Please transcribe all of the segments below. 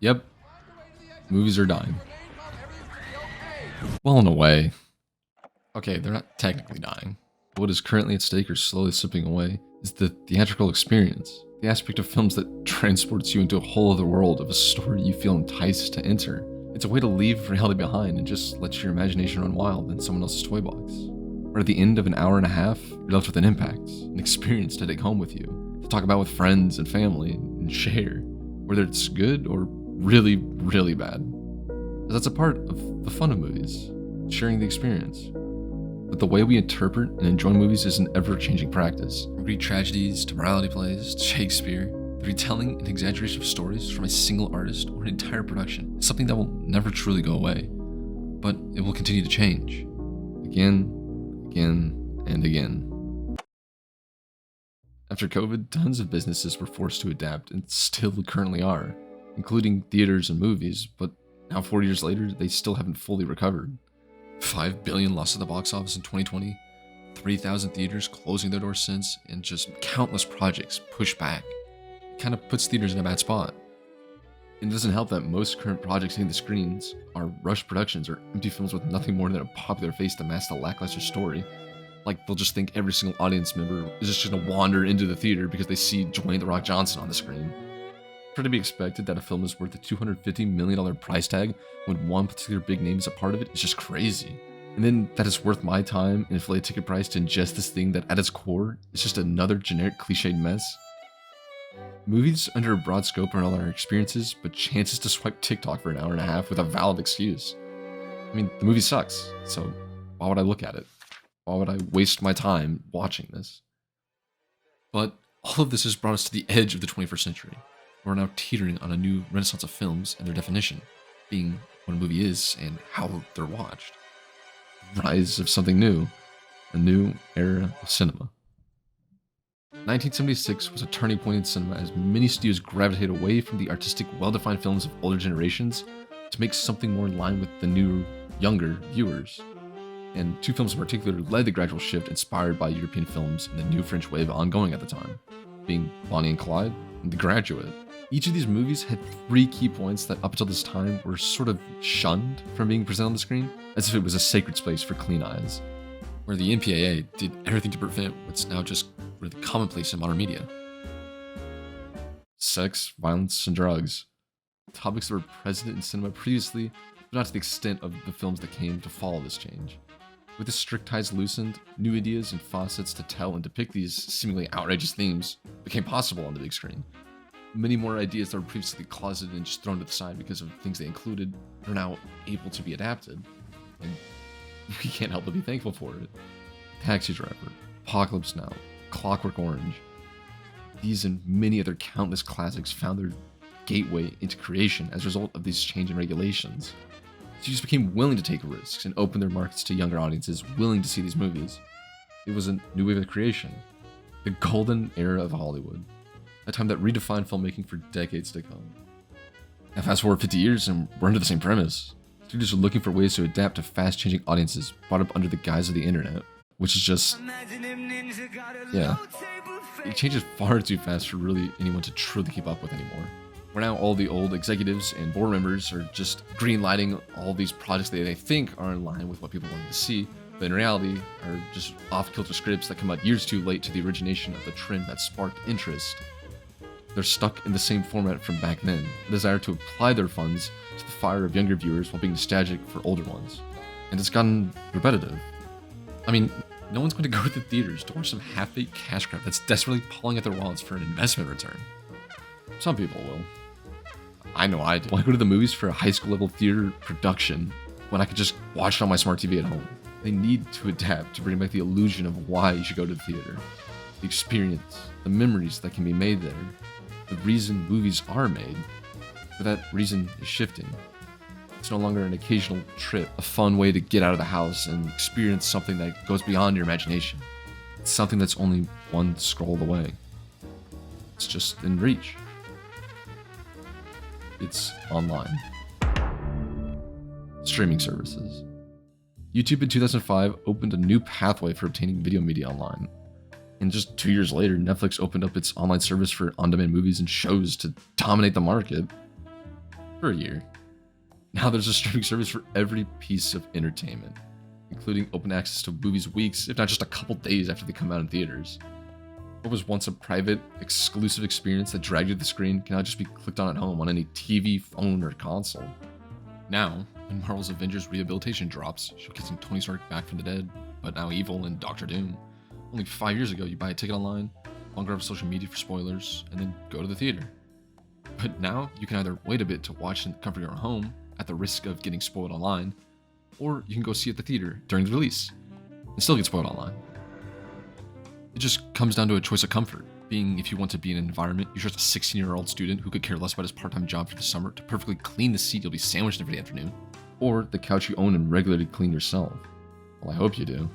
Yep, movies are dying. Well, in a way. Okay, they're not technically dying. What is currently at stake or slowly slipping away is the theatrical experience, the aspect of films that transports you into a whole other world of a story you feel enticed to enter. It's a way to leave reality behind and just let your imagination run wild in someone else's toy box. Or at the end of an hour and a half, you're left with an impact, an experience to take home with you, to talk about with friends and family, and share, whether it's good or really, really bad. That's a part of the fun of movies, sharing the experience. But the way we interpret and enjoy movies is an ever-changing practice. From Greek tragedies to morality plays to Shakespeare, the retelling and exaggeration of stories from a single artist or an entire production is something that will never truly go away. But it will continue to change. Again, and again. After COVID, tons of businesses were forced to adapt and still currently are, including theaters and movies, but now 4 years later, they still haven't fully recovered. 5 billion lost at the box office in 2020, 3,000 theaters closing their doors since, and just countless projects pushed back. It kind of puts theaters in a bad spot. It doesn't help that most current projects hitting the screens are rushed productions or empty films with nothing more than a popular face to mask a lackluster story. Like, they'll just think every single audience member is just gonna wander into the theater because they see Dwayne "The Rock" Johnson on the screen. For it to be expected that a film is worth a $250 million price tag when one particular big name is a part of it is just crazy. And then that it's worth my time and inflated ticket price to ingest this thing that at its core is just another generic cliched mess. Movies under a broad scope are all our experiences, but chances to swipe TikTok for an hour and a half with a valid excuse. I mean, the movie sucks, so why would I look at it? Why would I waste my time watching this? But all of this has brought us to the edge of the 21st century. We're now teetering on a new renaissance of films and their definition, being what a movie is and how they're watched. Rise of something new, a new era of cinema. 1976 was a turning point in cinema as many studios gravitated away from the artistic, well-defined films of older generations to make something more in line with the new, younger viewers. And two films in particular led the gradual shift inspired by European films and the new French wave ongoing at the time, being Bonnie and Clyde and The Graduate. Each of these movies had three key points that up until this time were sort of shunned from being presented on the screen, as if it was a sacred space for clean eyes, where the MPAA did everything to prevent what's now just really commonplace in modern media. Sex, violence, and drugs. Topics that were present in cinema previously, but not to the extent of the films that came to follow this change. With the strict ties loosened, new ideas and facets to tell and depict these seemingly outrageous themes became possible on the big screen. Many more ideas that were previously closeted and just thrown to the side because of things they included are now able to be adapted. And we can't help but be thankful for it. Taxi Driver, Apocalypse Now, Clockwork Orange. These and many other countless classics found their gateway into creation as a result of these changing regulations. Studios became willing to take risks and open their markets to younger audiences willing to see these movies. It was a new wave of creation. The golden era of Hollywood. A time that redefined filmmaking for decades to come. Now fast forward 50 years and we're under the same premise. Studios are looking for ways to adapt to fast-changing audiences brought up under the guise of the internet, which is just, yeah, it changes far too fast for really anyone to truly keep up with anymore. Where now all the old executives and board members are just green-lighting all these projects that they think are in line with what people wanted to see, but in reality are just off-kilter scripts that come out years too late to the origination of the trend that sparked interest. They're stuck in the same format from back then, a desire to apply their funds to the fire of younger viewers while being nostalgic for older ones. And it's gotten repetitive. I mean, no one's going to go to the theaters to watch some half-baked cash grab that's desperately pulling at their wallets for an investment return. Some people will. I know I do. Why go to the movies for a high school level theater production when I could just watch it on my smart TV at home? They need to adapt to bring back the illusion of why you should go to the theater. The experience, the memories that can be made there, the reason movies are made, but that reason is shifting. It's no longer an occasional trip, a fun way to get out of the house and experience something that goes beyond your imagination. It's something that's only one scroll away. It's just in reach. It's online. Streaming services. YouTube in 2005 opened a new pathway for obtaining video media online. And just 2 years later, Netflix opened up its online service for on-demand movies and shows to dominate the market. for a year. Now there's a streaming service for every piece of entertainment, including open access to movies weeks, if not just a couple days after they come out in theaters. What was once a private, exclusive experience that dragged you to the screen can now just be clicked on at home on any TV, phone, or console. Now, when Marvel's Avengers Rehabilitation drops, showcasing Tony Stark back from the dead, but now evil, and Doctor Doom, only 5 years ago you buy a ticket online, longer on social media for spoilers, and then go to the theater. But now you can either wait a bit to watch in the comfort of your home, at the risk of getting spoiled online, or you can go see it at the theater during the release, and still get spoiled online. It just comes down to a choice of comfort, being if you want to be in an environment you're just a 16-year-old student who could care less about his part-time job for the summer to perfectly clean the seat you'll be sandwiched every afternoon, or the couch you own and regularly clean yourself. Well, I hope you do.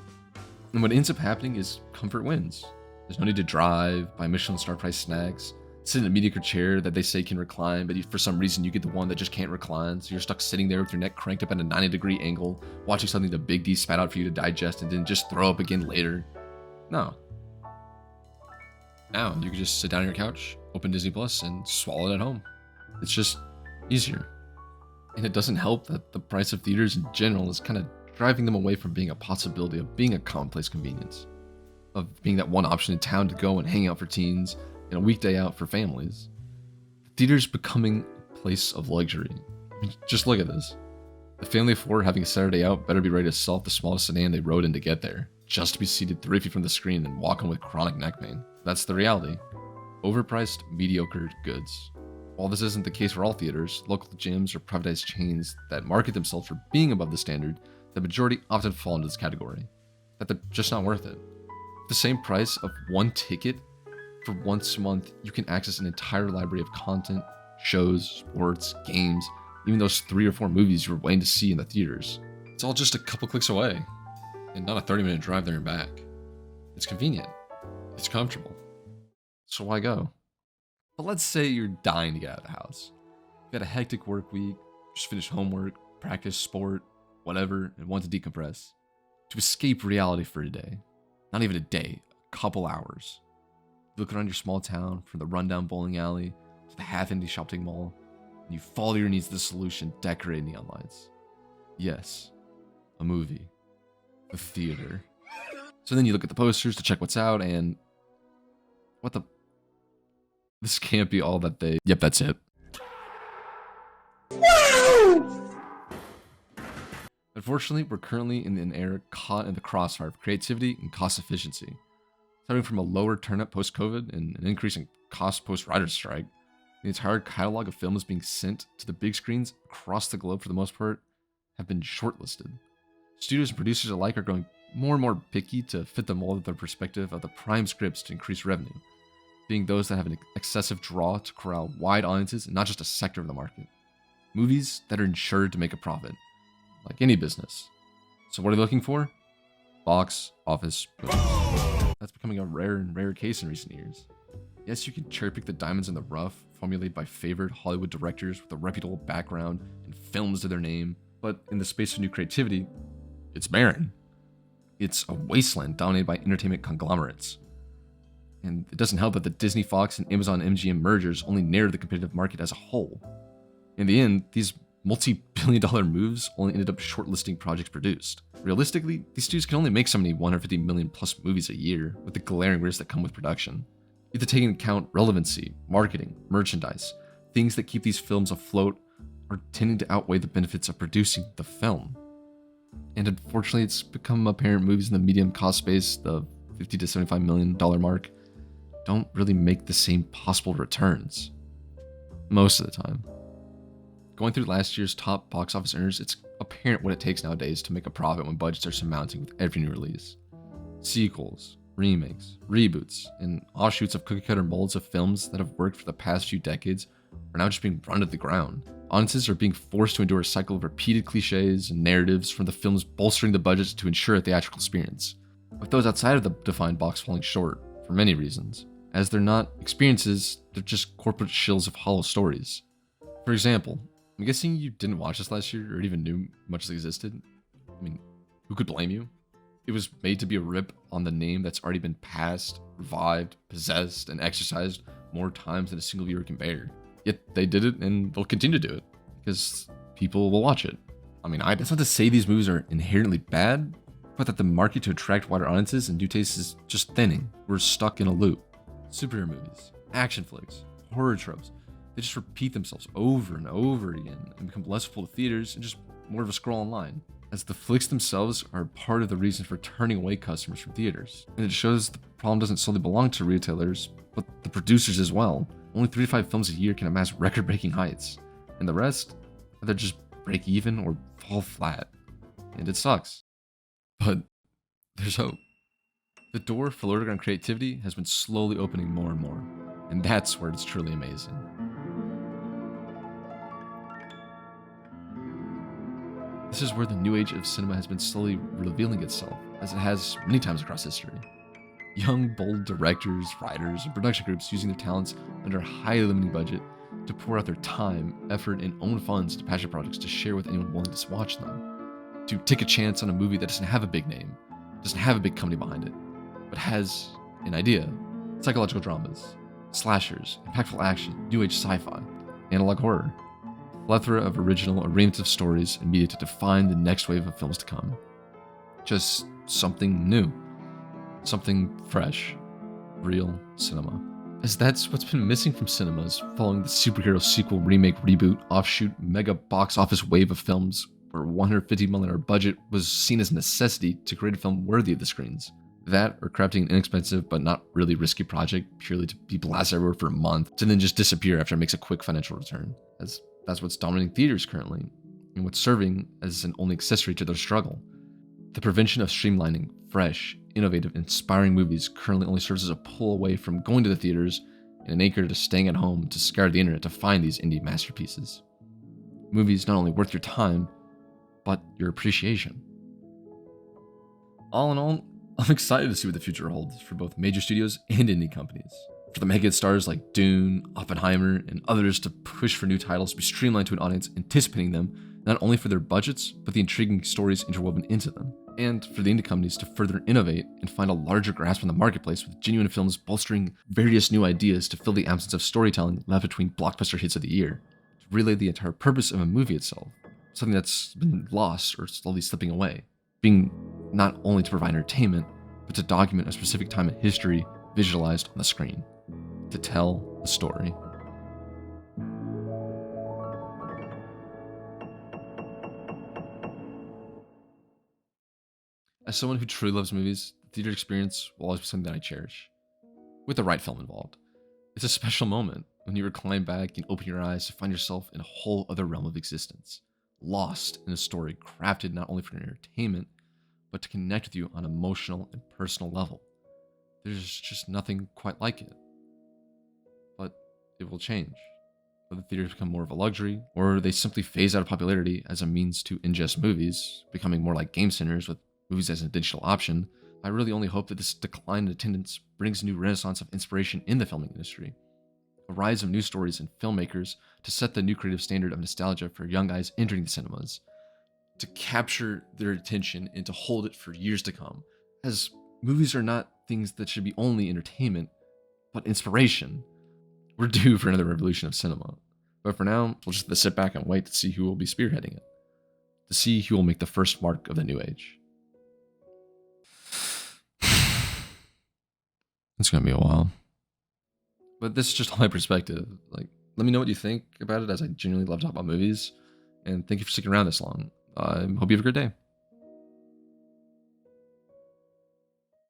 And what ends up happening is comfort wins. There's no need to drive, buy Michelin star price snacks, sit in a mediocre chair that they say can recline, but for some reason you get the one that just can't recline, so you're stuck sitting there with your neck cranked up at a 90-degree angle, watching something the Big D spat out for you to digest and then just throw up again later. No. Now you can just sit down on your couch, open Disney Plus, and swallow it at home. It's just easier. And it doesn't help that the price of theaters in general is kind of driving them away from being a possibility of being a commonplace convenience, of being that one option in town to go and hang out for teens, and a weekday out for families. Theater's becoming a place of luxury. I mean, just look at this. The family of four having a Saturday out better be ready to sell off the smallest sedan they rode in to get there, just to be seated 3 feet from the screen and walk home with chronic neck pain. That's the reality. Overpriced, mediocre goods. While this isn't the case for all theaters, local gyms or privatized chains that market themselves for being above the standard, the majority often fall into this category. That they're just not worth it. For the same price of one ticket, for once a month, you can access an entire library of content, shows, sports, games, even those 3 or 4 movies you were waiting to see in the theaters. It's all just a couple clicks away, and not a 30-minute drive there and back. It's convenient. It's comfortable. So why go? But let's say you're dying to get out of the house. You've had a hectic work week, just finished homework, practice, sport, whatever, and want to decompress. To escape reality for a day. Not even a day, a couple hours. You look around your small town, from the rundown bowling alley to the half-empty shopping mall, and you fall to your knees to the solution decorated neon lights. Yes, a movie. The theater. So then you look at the posters to check what's out, and what the? This can't be all that they... Yep, that's it. Unfortunately, we're currently in an era caught in the crossfire of creativity and cost efficiency. Starting from a lower turnup post-COVID and an increase in cost post-writer's strike, the entire catalog of films being sent to the big screens across the globe for the most part have been shortlisted. Studios and producers alike are growing more and more picky to fit the mold of their perspective of the prime scripts to increase revenue, being those that have an excessive draw to corral wide audiences and not just a sector of the market. Movies that are insured to make a profit, like any business. So what are they looking for? Box office movies. That's becoming a rare and rare case in recent years. Yes, you can cherry pick the diamonds in the rough, formulated by favored Hollywood directors with a reputable background and films to their name, but in the space of new creativity, it's barren. It's a wasteland dominated by entertainment conglomerates. And it doesn't help that the Disney, Fox, and Amazon MGM mergers only narrowed the competitive market as a whole. In the end, these multi-billion-dollar moves only ended up shortlisting projects produced. Realistically, these studios can only make so many 150 million plus movies a year, with the glaring risks that come with production. You have to take into account relevancy, marketing, merchandise. Things that keep these films afloat are tending to outweigh the benefits of producing the film. And unfortunately, it's become apparent movies in the medium cost space, the $50 to $75 million mark, don't really make the same possible returns. Most of the time. Going through last year's top box office earners, it's apparent what it takes nowadays to make a profit when budgets are surmounting with every new release. Sequels, remakes, reboots, and offshoots of cookie-cutter molds of films that have worked for the past few decades are now just being run to the ground. Audiences are being forced to endure a cycle of repeated cliches and narratives from the films bolstering the budgets to ensure a theatrical experience, with those outside of the defined box falling short for many reasons. As they're not experiences, they're just corporate shills of hollow stories. For example, I'm guessing you didn't watch this last year or even knew much existed. I mean, who could blame you? It was made to be a rip on the name that's already been passed, revived, possessed, and exercised more times than a single viewer can bear. Yet they did it and they'll continue to do it. because people will watch it. I mean, that's not to say these movies are inherently bad, but that the market to attract wider audiences and new tastes is just thinning. We're stuck in a loop. Superhero movies, action flicks, horror tropes, they just repeat themselves over and over again and become less full of theaters and just more of a scroll online, as the flicks themselves are part of the reason for turning away customers from theaters. And it shows the problem doesn't solely belong to retailers, but the producers as well. Only 3 to 5 films a year can amass record-breaking heights, and the rest either just break even or fall flat. And it sucks. But there's hope. The door for underground creativity has been slowly opening more and more, and that's where it's truly amazing. This is where the new age of cinema has been slowly revealing itself, as it has many times across history. Young, bold directors, writers, and production groups using their talents under a highly limited budget to pour out their time, effort, and own funds to passion projects to share with anyone willing to watch them. To take a chance on a movie that doesn't have a big name, doesn't have a big company behind it, but has an idea, psychological dramas, slashers, impactful action, new age sci-fi, analog horror, a plethora of original or reinventive stories and media to define the next wave of films to come. Just something new, something fresh, real cinema. As that's what's been missing from cinemas following the superhero sequel, remake, reboot, offshoot, mega box office wave of films where $150 million budget was seen as a necessity to create a film worthy of the screens. That, or crafting an inexpensive but not really risky project purely to be blasted everywhere for a month to then just disappear after it makes a quick financial return. As that's what's dominating theaters currently, and what's serving as an only accessory to their struggle. The prevention of streamlining fresh, innovative, inspiring movies currently only serves as a pull away from going to the theaters and an anchor to staying at home to scour the internet to find these indie masterpieces. Movies not only worth your time, but your appreciation. All in all, I'm excited to see what the future holds for both major studios and indie companies. For the mega stars like Dune, Oppenheimer, and others to push for new titles to be streamlined to an audience anticipating them, not only for their budgets, but the intriguing stories interwoven into them. And for the indie companies to further innovate and find a larger grasp on the marketplace with genuine films bolstering various new ideas to fill the absence of storytelling left between blockbuster hits of the year, to relay the entire purpose of a movie itself, something that's been lost or slowly slipping away, being not only to provide entertainment, but to document a specific time in history visualized on the screen, to tell a story. As someone who truly loves movies, the theater experience will always be something that I cherish, with the right film involved. It's a special moment when you recline back and open your eyes to find yourself in a whole other realm of existence, lost in a story crafted not only for your entertainment, but to connect with you on an emotional and personal level. There's just nothing quite like it. But it will change. Whether theaters become more of a luxury, or they simply phase out of popularity as a means to ingest movies, becoming more like game centers with movies as a digital option, I really only hope that this decline in attendance brings a new renaissance of inspiration in the filming industry. A rise of new stories and filmmakers to set the new creative standard of nostalgia for young eyes entering the cinemas, to capture their attention and to hold it for years to come, as movies are not things that should be only entertainment, but inspiration. We're due for another revolution of cinema. But for now, we'll just have to sit back and wait to see who will be spearheading it, to see who will make the first mark of the new age. It's gonna be a while. But this is just my perspective. Let me know what you think about it, as I genuinely love talking about movies. And thank you for sticking around this long. I hope you have a great day.